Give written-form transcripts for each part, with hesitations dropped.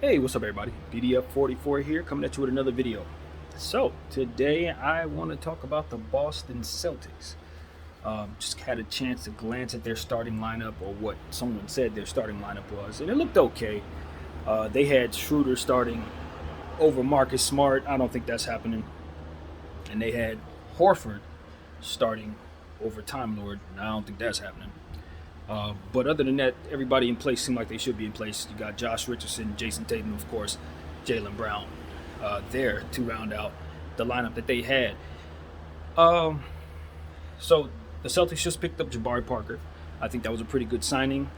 Hey, what's up, everybody? BDF44 here, coming at you with another video. So, today I want to talk about the Boston Celtics. Just had a chance to glance at their starting lineup, or what someone said their starting lineup was, and it looked okay. They had Schroeder starting over Marcus Smart. I don't think that's happening. And they had Horford starting over Time Lord, and I don't think that's happening. But other than that, everybody in place seemed like they should be in place. You got Josh Richardson, Jason Tatum, of course, Jaylen Brown there to round out the lineup that they had. Um, so the Celtics just picked up Jabari Parker. I think that was a pretty good signing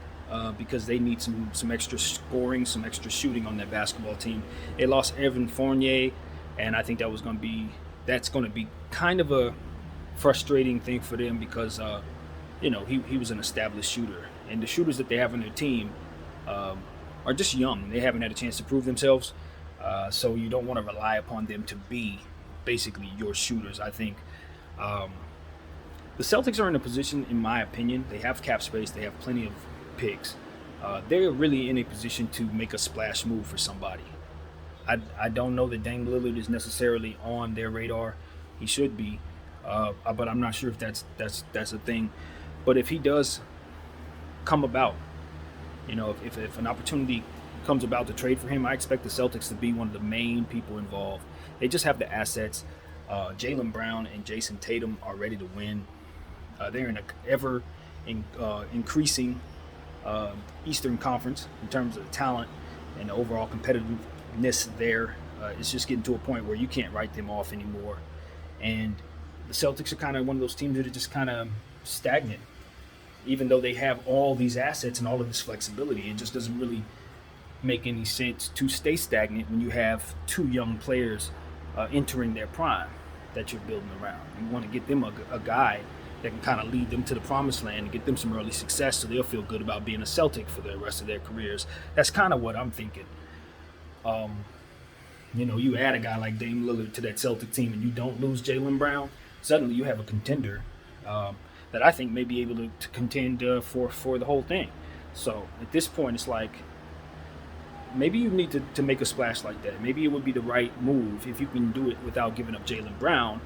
because they need some extra scoring, some extra shooting on that basketball team. They lost Evan Fournier, and I think that's going to be kind of a frustrating thing for them because he was an established shooter, and the shooters that they have on their team are just young. They haven't had a chance to prove themselves, so you don't want to rely upon them to be basically your shooters. I think the Celtics are in a position, in my opinion, they have cap space, they have plenty of picks. They're really in a position to make a splash move for somebody. I don't know that Dame Lillard is necessarily on their radar. He should be, but I'm not sure if that's a thing. But if he does come about, if an opportunity comes about to trade for him, I expect the Celtics to be one of the main people involved. They just have the assets. Jaylen Brown and Jason Tatum are ready to win. They're in increasing Eastern Conference in terms of talent and the overall competitiveness there. It's just getting to a point where you can't write them off anymore. And the Celtics are kind of one of those teams that are just kind of stagnant. Even though they have all these assets and all of this flexibility, it just doesn't really make any sense to stay stagnant when you have two young players entering their prime that you're building around. You want to get them a guy that can kind of lead them to the promised land and get them some early success so they'll feel good about being a Celtic for the rest of their careers. That's kind of what I'm thinking. You add a guy like Dame Lillard to that Celtic team and you don't lose Jaylen Brown, suddenly you have a contender that I think may be able to contend for the whole thing. So at this point, it's like maybe you need to make a splash like that. Maybe it would be the right move if you can do it without giving up Jaylen Brown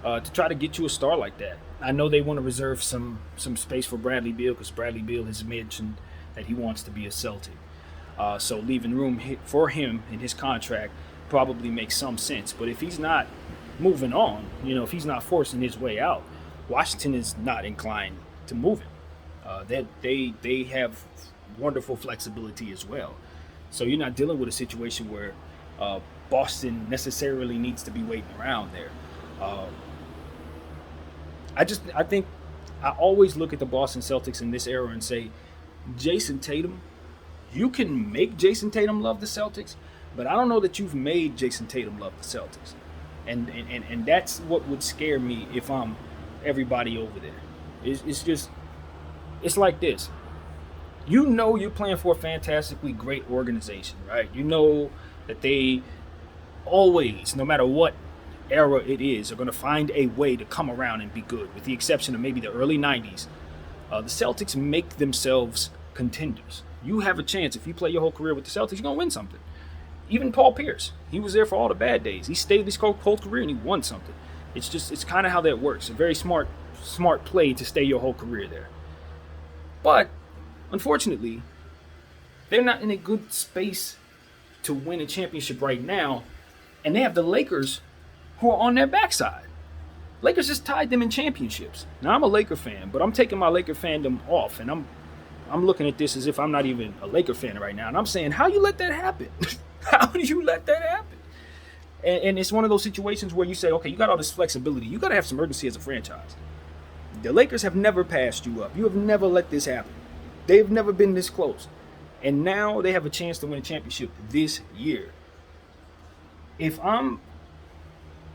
to try to get you a star like that. I know they want to reserve some space for Bradley Beal because Bradley Beal has mentioned that he wants to be a Celtic. So leaving room for him in his contract probably makes some sense. But if he's not moving on, if he's not forcing his way out, Washington is not inclined to move him. They have wonderful flexibility as well. So you're not dealing with a situation where Boston necessarily needs to be waiting around there. I think I always look at the Boston Celtics in this era and say, Jason Tatum, you can make Jason Tatum love the Celtics, but I don't know that you've made Jason Tatum love the Celtics. And that's what would scare me if I'm everybody over there. It's like this. You're playing for a fantastically great organization, right? You know that they always, no matter what era it is, are going to find a way to come around and be good, with the exception of maybe the early 90s. The Celtics make themselves contenders. You have a chance, if you play your whole career with the Celtics, you're going to win something. Even Paul Pierce, he was there for all the bad days. He stayed his whole career and he won something. It's kind of how that works. A very smart play to stay your whole career there. But unfortunately, they're not in a good space to win a championship right now, and they have the Lakers who are on their backside. Lakers just tied them in championships. Now I'm a Laker fan, but I'm taking my Laker fandom off, and I'm looking at this as if I'm not even a Laker fan right now, and I'm saying, how you let that happen? How did you let that happen? And it's one of those situations where you say, okay, you got all this flexibility. You got to have some urgency as a franchise. The Lakers have never passed you up. You have never let this happen. They've never been this close. And now they have a chance to win a championship this year. If I'm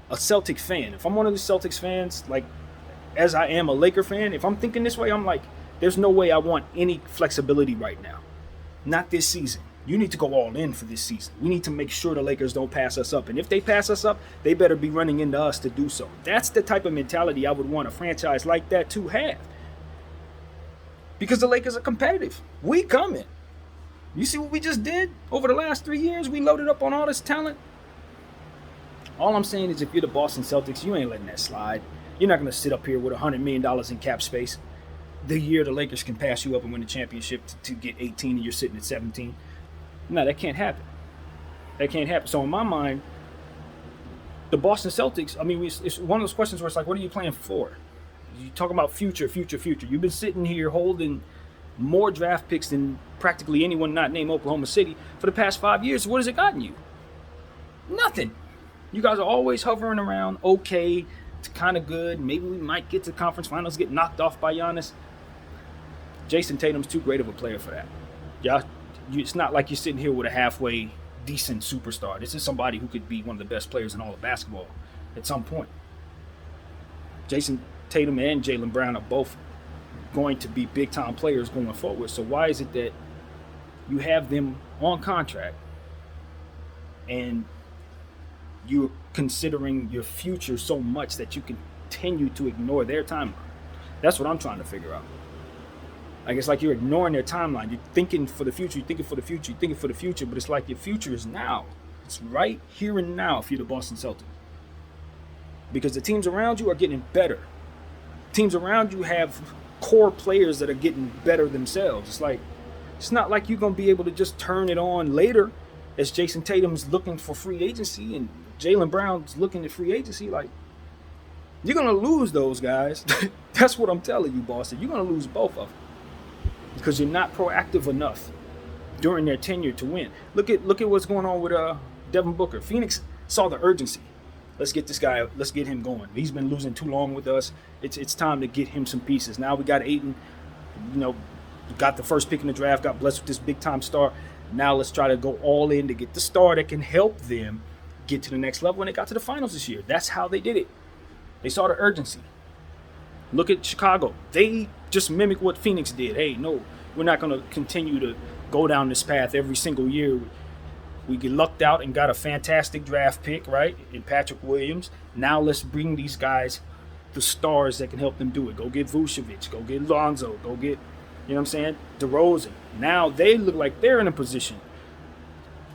a Celtic fan, if I'm one of the Celtics fans, like as I am a Laker fan, if I'm thinking this way, I'm like, there's no way I want any flexibility right now. Not this season. You need to go all in for this season. We need to make sure the Lakers don't pass us up. And if they pass us up, they better be running into us to do so. That's the type of mentality I would want a franchise like that to have. Because the Lakers are competitive. We coming. You see what we just did over the last 3 years? We loaded up on all this talent. All I'm saying is if you're the Boston Celtics, you ain't letting that slide. You're not going to sit up here with $100 million in cap space the year the Lakers can pass you up and win the championship to get 18 and you're sitting at 17. No, that can't happen. That can't happen. So in my mind, the Boston Celtics, I mean, it's one of those questions where it's like, what are you playing for? You talk about future. You've been sitting here holding more draft picks than practically anyone not named Oklahoma City for the past 5 years. What has it gotten you? Nothing. You guys are always hovering around okay to kind of good. Maybe we might get to conference finals, get knocked off by Giannis. Jason Tatum's too great of a player for that. Yeah, it's not like you're sitting here with a halfway decent superstar. This is somebody who could be one of the best players in all of basketball at some point. Jason Tatum and Jaylen Brown are both going to be big-time players going forward. So why is it that you have them on contract and you're considering your future so much that you continue to ignore their timeline? That's what I'm trying to figure out. Like, it's like you're ignoring their timeline. You're thinking for the future, but it's like your future is now. It's right here and now if you're the Boston Celtics. Because the teams around you are getting better. Teams around you have core players that are getting better themselves. It's not like you're going to be able to just turn it on later as Jason Tatum's looking for free agency and Jaylen Brown's looking at free agency. Like, you're going to lose those guys. That's what I'm telling you, Boston. You're going to lose both of them because you're not proactive enough during their tenure to win. Look at what's going on with Devin Booker. Phoenix saw the urgency. Let's get this guy. Let's get him going. He's been losing too long with us. It's time to get him some pieces. Now we got Ayton. Got the first pick in the draft. Got blessed with this big time star. Now let's try to go all in to get the star that can help them get to the next level. When they got to the finals this year, that's how they did it. They saw the urgency. Look at Chicago. They just mimic what Phoenix did. Hey, no, we're not going to continue to go down this path every single year. We get lucked out and got a fantastic draft pick, right, in Patrick Williams. Now let's bring these guys the stars that can help them do it. Go get Vucevic. Go get Lonzo. Go get, you know what I'm saying, DeRozan. Now they look like they're in a position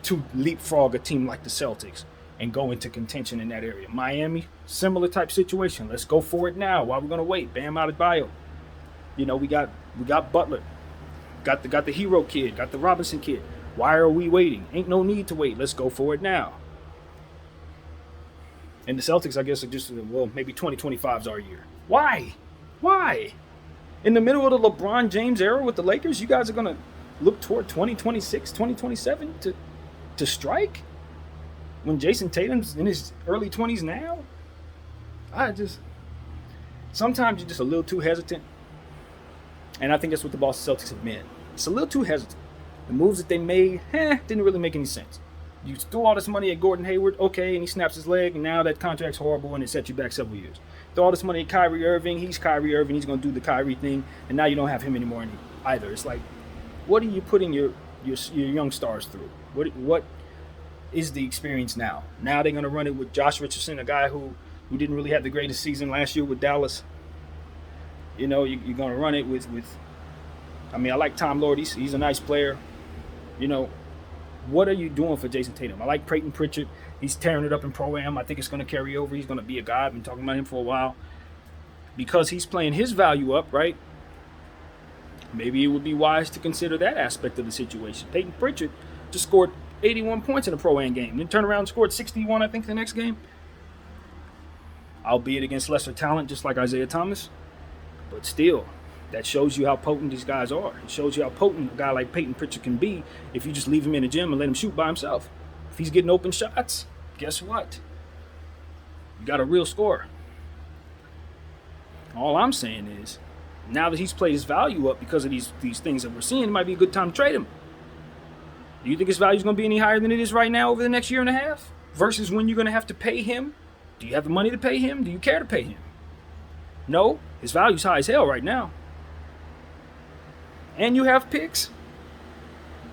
to leapfrog a team like the Celtics and go into contention in that area. Miami, similar type situation. Let's go for it now. Why are we going to wait? Bam Adebayo. We got Butler. Got the hero kid. Got the Robinson kid. Why are we waiting? Ain't no need to wait. Let's go for it now. And the Celtics, I guess, are just, maybe 2025 is our year. Why? In the middle of the LeBron James era with the Lakers, you guys are going to look toward 2026, 2027 to strike? When Jason Tatum's in his early 20s now? Sometimes you're just a little too hesitant. And I think that's what the Boston Celtics have been. It's a little too hesitant. The moves that they made, didn't really make any sense. You threw all this money at Gordon Hayward, okay, and he snaps his leg, and now that contract's horrible, and it sets you back several years. Throw all this money at Kyrie Irving, he's Kyrie Irving, he's going to do the Kyrie thing, and now you don't have him anymore either. It's like, what are you putting your young stars through? What is the experience now? Now they're going to run it with Josh Richardson, a guy who didn't really have the greatest season last year with Dallas. You're going to run it with I like Tom Lord. He's a nice player. What are you doing for Jason Tatum? I like Peyton Pritchard. He's tearing it up in Pro-Am. I think it's going to carry over. He's going to be a guy. I've been talking about him for a while. Because he's playing his value up, right? Maybe it would be wise to consider that aspect of the situation. Peyton Pritchard just scored 81 points in a Pro-Am game. Then turned around and scored 61, I think, the next game. Albeit against lesser talent, just like Isaiah Thomas. But still, that shows you how potent these guys are. It shows you how potent a guy like Peyton Pritchard can be if you just leave him in the gym and let him shoot by himself. If he's getting open shots, guess what? You got a real scorer. All I'm saying is, now that he's played his value up because of these things that we're seeing, it might be a good time to trade him. Do you think his value is going to be any higher than it is right now over the next year and a half? Versus when you're going to have to pay him? Do you have the money to pay him? Do you care to pay him? No, his value's high as hell right now. And you have picks.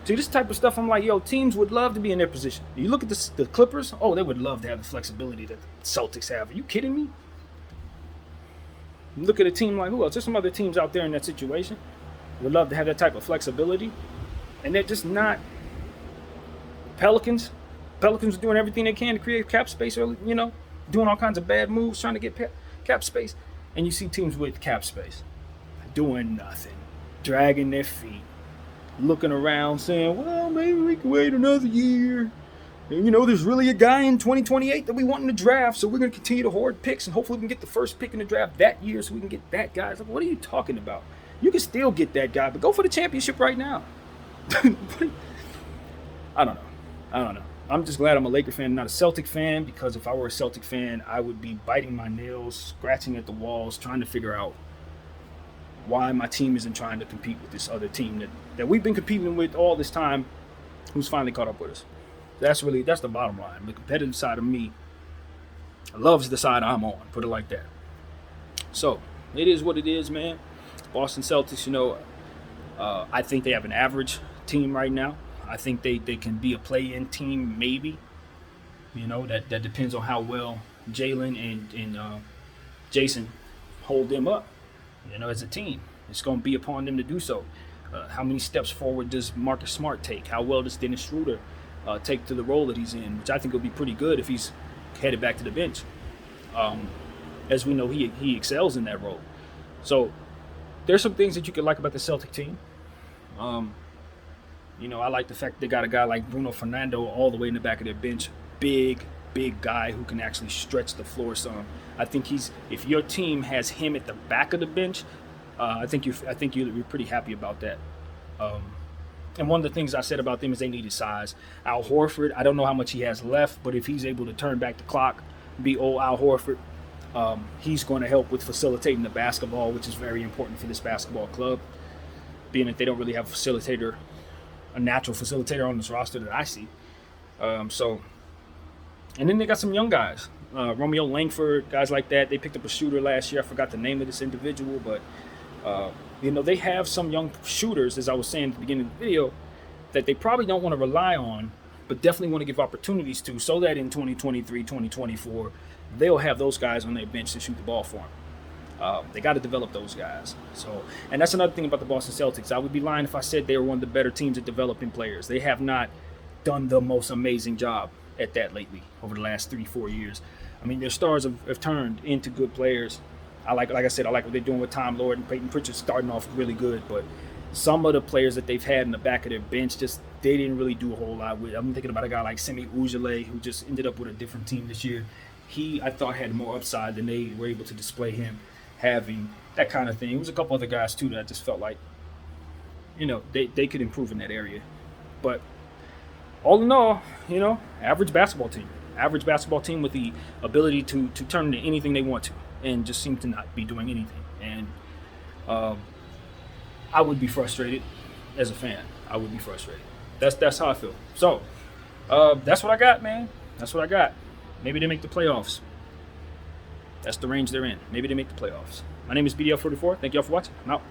See, this type of stuff, I'm like, teams would love to be in their position. You look at the Clippers, they would love to have the flexibility that the Celtics have. Are you kidding me? You look at a team like who else? There's some other teams out there in that situation. Would love to have that type of flexibility. And they're just not Pelicans. Pelicans are doing everything they can to create cap space early, doing all kinds of bad moves trying to get cap space. And you see teams with cap space doing nothing, dragging their feet, looking around saying, well, maybe we can wait another year. And, there's really a guy in 2028 that we want in the draft, so we're going to continue to hoard picks, and hopefully we can get the first pick in the draft that year so we can get that guy. It's like, what are you talking about? You can still get that guy, but go for the championship right now. I don't know. I'm just glad I'm a Laker fan, not a Celtic fan, because if I were a Celtic fan, I would be biting my nails, scratching at the walls, trying to figure out why my team isn't trying to compete with this other team that we've been competing with all this time, who's finally caught up with us. That's the bottom line. The competitive side of me loves the side I'm on, put it like that. So, it is what it is, man. Boston Celtics, I think they have an average team right now. I think they can be a play-in team, maybe. That depends on how well Jalen and Jason hold them up. As a team, it's going to be upon them to do so. How many steps forward does Marcus Smart take? How well does Dennis Schroeder take to the role that he's in, which I think will be pretty good if he's headed back to the bench. As we know, he excels in that role. So there's some things that you could like about the Celtic team. I like the fact they got a guy like Bruno Fernando all the way in the back of their bench. Big guy who can actually stretch the floor some. I think if your team has him at the back of the bench, I think you're pretty happy about that. And one of the things I said about them is they needed size. Al Horford, I don't know how much he has left, but if he's able to turn back the clock, be old Al Horford, he's going to help with facilitating the basketball, which is very important for this basketball club, being that they don't really have a natural facilitator on this roster that I see. And then they got some young guys, Romeo Langford, guys like that. They picked up a shooter last year. I forgot the name of this individual, but they have some young shooters, as I was saying at the beginning of the video, that they probably don't want to rely on, but definitely want to give opportunities to, so that in 2023, 2024, they'll have those guys on their bench to shoot the ball for them. They got to develop those guys. And that's another thing about the Boston Celtics. I would be lying if I said they were one of the better teams at developing players. They have not done the most amazing job at that lately over the last 3-4 years. I mean, their stars have turned into good players. Like I said, I like what they're doing with Tom Lord and Peyton Pritchard starting off really good, but some of the players that they've had in the back of their bench, they didn't really do a whole lot with. I'm thinking about a guy like Semi Ojeleye, who just ended up with a different team this year. He, I thought, had more upside than they were able to display him having, that kind of thing. There was a couple other guys, too, that I just felt like, they could improve in that area. But all in all, average basketball team. Average basketball team with the ability to turn into anything they want to, and just seem to not be doing anything. And I would be frustrated as a fan. I would be frustrated. That's how I feel. So that's what I got, man. That's what I got. Maybe they make the playoffs. That's the range they're in. Maybe they make the playoffs. My name is BDL44. Thank y'all for watching. I'm out.